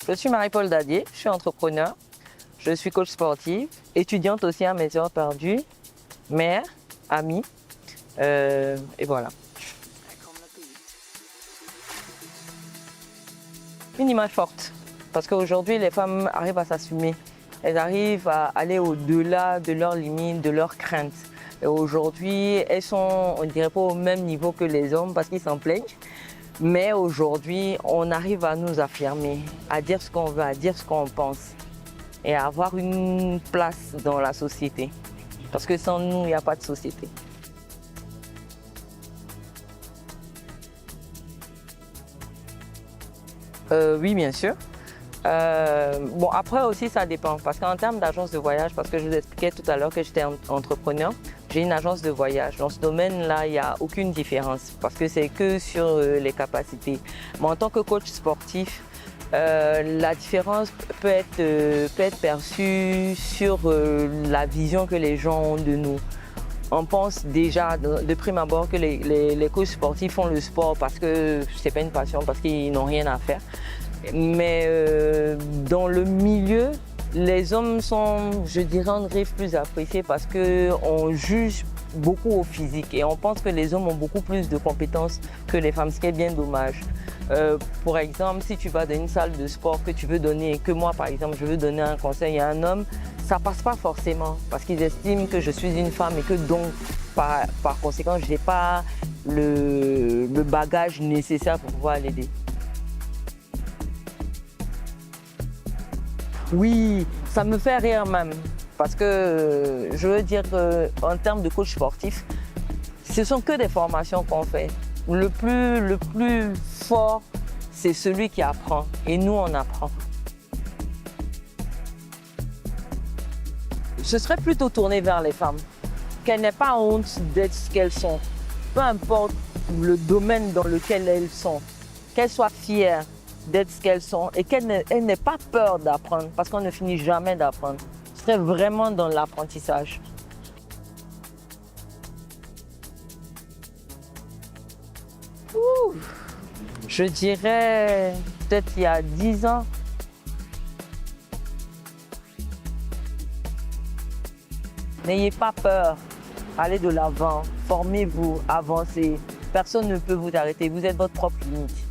Je suis Marie-Paul Dadier, je suis entrepreneur, je suis coach sportive, étudiante aussi à mes heures perdues, mère, amie, et voilà. Une image forte, parce qu'aujourd'hui les femmes arrivent à s'assumer, elles arrivent à aller au-delà de leurs limites, de leurs craintes. Et aujourd'hui, elles sont, on dirait pas au même niveau que les hommes parce qu'ils s'en plaignent. Mais aujourd'hui, on arrive à nous affirmer, à dire ce qu'on veut, à dire ce qu'on pense et à avoir une place dans la société. Parce que sans nous, il n'y a pas de société. Oui, bien sûr. Bon, après aussi, ça dépend. Parce qu'en termes d'agence de voyage, parce que je vous expliquais tout à l'heure que j'étais entrepreneur, j'ai une agence de voyage. Dans ce domaine-là, il n'y a aucune différence parce que c'est que sur les capacités. Mais en tant que coach sportif, la différence peut être perçue sur la vision que les gens ont de nous. On pense déjà de prime abord que les coachs sportifs font le sport parce que c'est pas une passion, parce qu'ils n'ont rien à faire. Mais dans le milieu, les hommes sont, je dirais, en drive plus appréciés parce qu'on juge beaucoup au physique et on pense que les hommes ont beaucoup plus de compétences que les femmes, ce qui est bien dommage. Pour exemple, si tu vas dans une salle de sport que tu veux donner, que moi par exemple je veux donner un conseil à un homme, ça passe pas forcément parce qu'ils estiment que je suis une femme et que donc par conséquent je n'ai pas le bagage nécessaire pour pouvoir l'aider. Oui, ça me fait rire même, parce que je veux dire en termes de coach sportif, ce sont que des formations qu'on fait. Le plus fort, c'est celui qui apprend, et nous on apprend. Ce serait plutôt tourné vers les femmes, qu'elles n'aient pas honte d'être ce qu'elles sont, peu importe le domaine dans lequel elles sont, qu'elles soient fières d'être ce qu'elles sont et qu'elles n'aient pas peur d'apprendre parce qu'on ne finit jamais d'apprendre. Ce serait vraiment dans l'apprentissage. Je dirais peut-être il y a 10 ans. N'ayez pas peur, allez de l'avant, formez-vous, avancez. Personne ne peut vous arrêter, vous êtes votre propre limite.